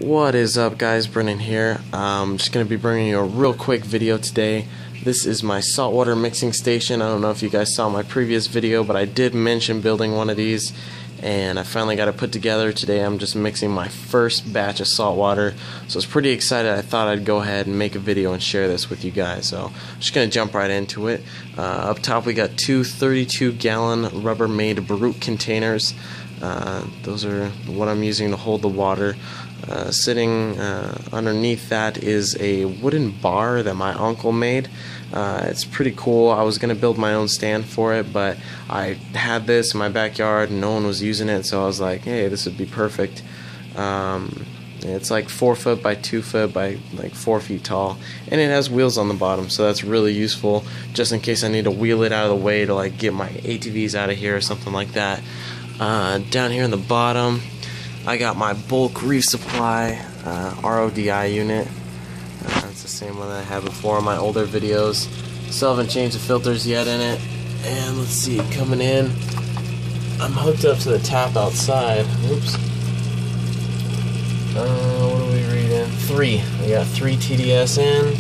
What is up, guys? Brennan here. I'm just going to be bringing you a real quick video today. This is my saltwater mixing station. I don't know if you guys saw my previous video, but I did mention building one of these, and I finally got it put together. Today I'm just mixing my first batch of saltwater, so I was pretty excited. I thought I'd go ahead and make a video and share this with you guys, so I'm just going to jump right into it. Up top we got two 32-gallon Rubbermaid Brute containers. Those are what I'm using to hold the water. Sitting underneath that is a wooden bar that my uncle made. It's pretty cool. I was going to build my own stand for it, but I had this in my backyard and no one was using it, so I was like, hey, this would be perfect. It's like 4 foot by 2 foot by like 4 feet tall, and it has wheels on the bottom, so that's really useful just in case I need to wheel it out of the way to like get my ATVs out of here or something like that. Down here in the bottom I got my bulk reef supply RODI unit. It's the same one that I had before in my older videos. Still haven't changed the filters yet in it. And let's see, coming in, I'm hooked up to the tap outside. Oops. What are we reading? 3. We got 3 TDS in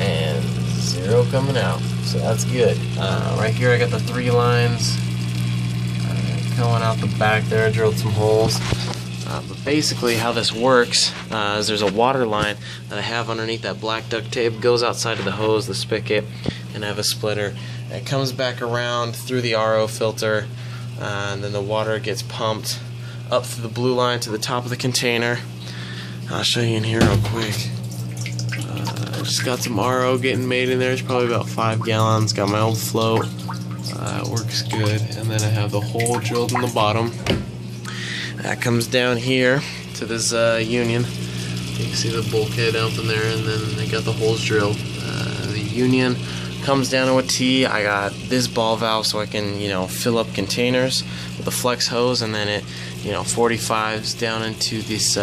and 0 coming out. So that's good. Right here I got the 3 lines going out the back there. I drilled some holes. But basically how this works is there's a water line that I have underneath that black duct tape. Goes outside of the hose, the spigot, and I have a splitter. It comes back around through the RO filter, and then the water gets pumped up through the blue line to the top of the container. I'll show you in here real quick. I just got some RO getting made in there. It's probably about 5 gallons. Got my old float. It works good, and then I have the hole drilled in the bottom. That comes down here to this union. You can see the bulkhead up in there, and then I got the holes drilled. The union comes down to a T. I got this ball valve so I can, fill up containers with a flex hose, and then it, 45s down into this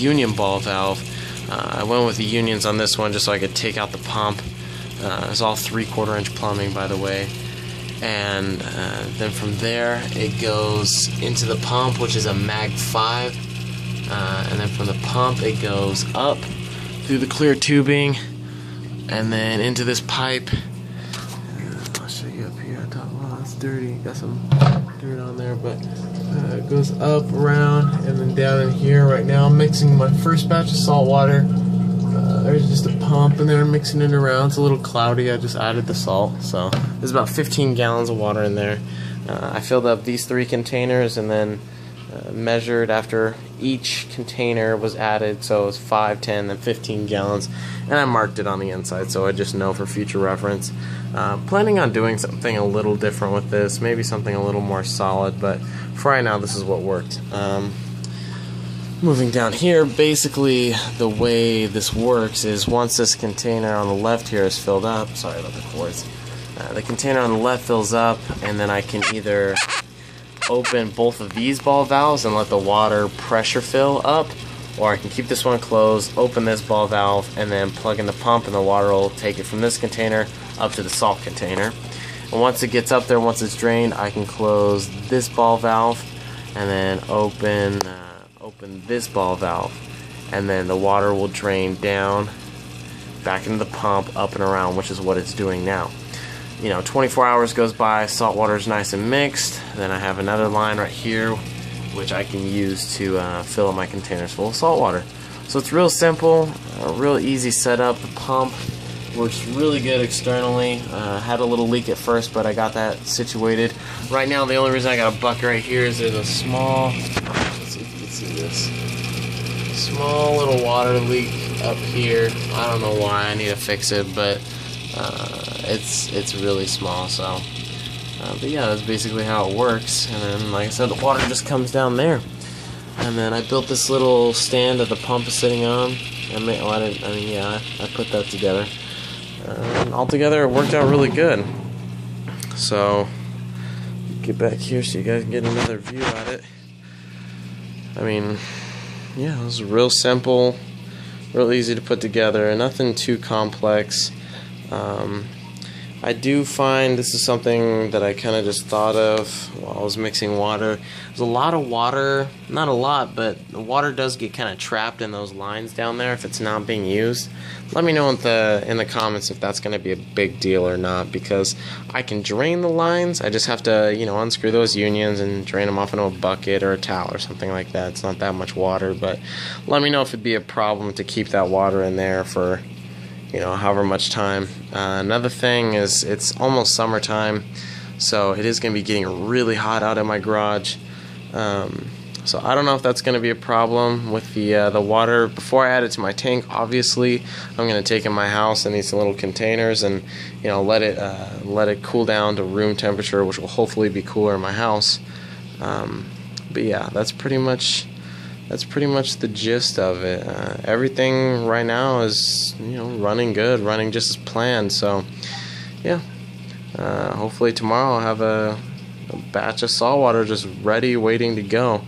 union ball valve. I went with the unions on this one just so I could take out the pump. It's all 3/4 inch plumbing, by the way. And then from there it goes into the pump, which is a Mag 5, and then from the pump it goes up through the clear tubing and then into this pipe. I'll show you up here on top. Wow, it's dirty, got some dirt on there, but it goes up, around, and then down in here. Right now I'm mixing my first batch of salt water. There's just a pump in there mixing it around. It's a little cloudy. I just added the salt. So there's about 15 gallons of water in there. I filled up these 3 containers and then measured after each container was added. So it was 5, 10, and 15 gallons. And I marked it on the inside so I just know for future reference. Planning on doing something a little different with this. Maybe something a little more solid. But for right now, this is what worked. Moving down here, basically the way this works is once this container on the left here is filled up, sorry about the cords, the container on the left fills up, and then I can either open both of these ball valves and let the water pressure fill up, or I can keep this one closed, open this ball valve, and then plug in the pump, and the water will take it from this container up to the salt container. And once it gets up there, once it's drained, I can close this ball valve and then open this ball valve, and then the water will drain down back into the pump, up and around, which is what it's doing now. 24 hours goes by, salt water is nice and mixed. Then I have another line right here which I can use to fill up my containers full of salt water. So it's real simple, a real easy setup. The pump works really good externally. Had a little leak at first, but I got that situated. Right now the only reason I got a bucket right here is there's a small, see this small little water leak up here. I don't know why, I need to fix it, but it's really small. So but yeah, that's basically how it works. And then, like I said, the water just comes down there. And then I built this little stand that the pump is sitting on. I put that together. And altogether it worked out really good. So get back here so you guys can get another view at it. Yeah, it was real simple, real easy to put together, nothing too complex. I do find this is something that I kind of just thought of while I was mixing water. There's a lot of water, not a lot, but the water does get kind of trapped in those lines down there if it's not being used. Let me know in the comments if that's going to be a big deal or not, because I can drain the lines. I just have to, you know, unscrew those unions and drain them off into a bucket or a towel or something like that. It's not that much water, but let me know if it'd be a problem to keep that water in there for, you know, however much time. Another thing is it's almost summertime, so it is going to be getting really hot out in my garage. So I don't know if that's going to be a problem with the water. Before I add it to my tank, obviously I'm going to take in my house in these little containers and, you know, let it cool down to room temperature, which will hopefully be cooler in my house. But yeah, that's pretty much the gist of it. Everything right now is, you know, running good, running just as planned. So yeah, hopefully tomorrow I'll have a batch of salt water just ready, waiting to go.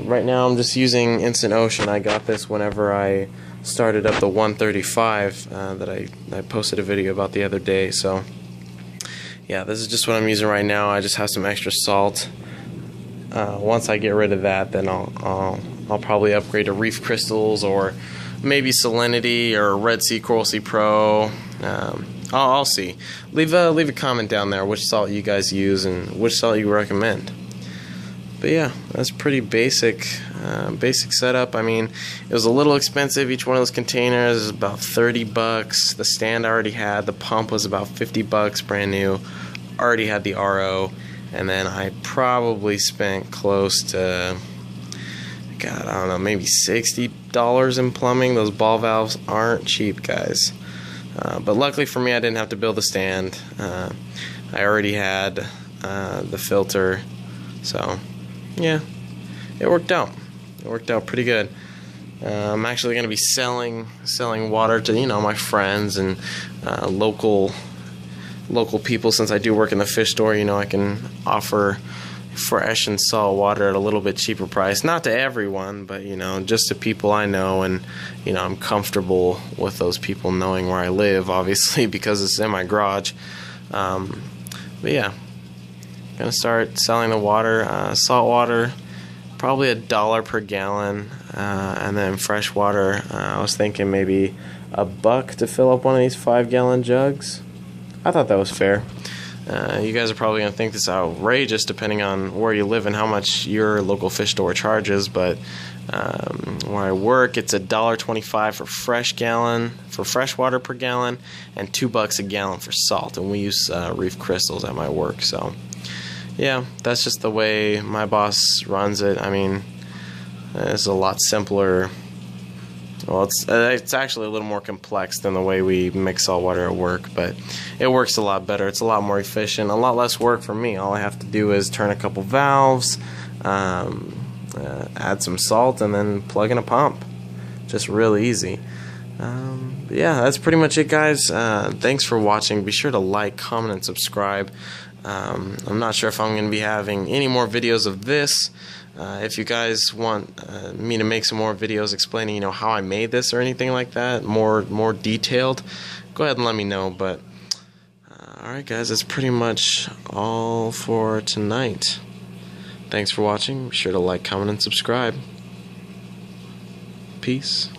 Right now I'm just using Instant Ocean. I got this whenever I started up the 135 that I posted a video about the other day. So yeah, this is just what I'm using right now. I just have some extra salt. Once I get rid of that, then I'll probably upgrade to Reef Crystals or maybe Salinity or Red Sea Coral Sea Pro. I'll see. Leave a comment down there which salt you guys use and which salt you recommend. But yeah, that's pretty basic setup. I mean, it was a little expensive. Each one of those containers is about 30 bucks. The stand I already had. The pump was about 50 bucks, brand new. Already had the RO. And then I probably spent close to, God, I don't know, maybe $60 in plumbing. Those ball valves aren't cheap, guys. But luckily for me, I didn't have to build a stand. I already had the filter. So yeah, it worked out. It worked out pretty good. I'm actually going to be selling water to, you know, my friends and local people. Since I do work in the fish store, you know, I can offer fresh and salt water at a little bit cheaper price. Not to everyone, but, you know, just to people I know, and, you know, I'm comfortable with those people knowing where I live, obviously, because it's in my garage. But yeah, gonna start selling the water, salt water, probably $1 per gallon, and then fresh water. I was thinking maybe $1 to fill up one of these 5-gallon jugs. I thought that was fair. You guys are probably going to think this is outrageous depending on where you live and how much your local fish store charges, but where I work, it's $1.25 for fresh water per gallon, and $2 a gallon for salt, and we use Reef Crystals at my work. So yeah, that's just the way my boss runs it. I mean, it's a lot simpler. Well, it's actually a little more complex than the way we mix salt water at work, but it works a lot better. It's a lot more efficient, a lot less work for me. All I have to do is turn a couple valves, add some salt, and then plug in a pump. Just real easy. Yeah, that's pretty much it, guys. Thanks for watching. Be sure to like, comment, and subscribe. I'm not sure if I'm going to be having any more videos of this. If you guys want me to make some more videos explaining, you know, how I made this or anything like that, more detailed, go ahead and let me know. But alright, guys, that's pretty much all for tonight. Thanks for watching. Be sure to like, comment, and subscribe. Peace.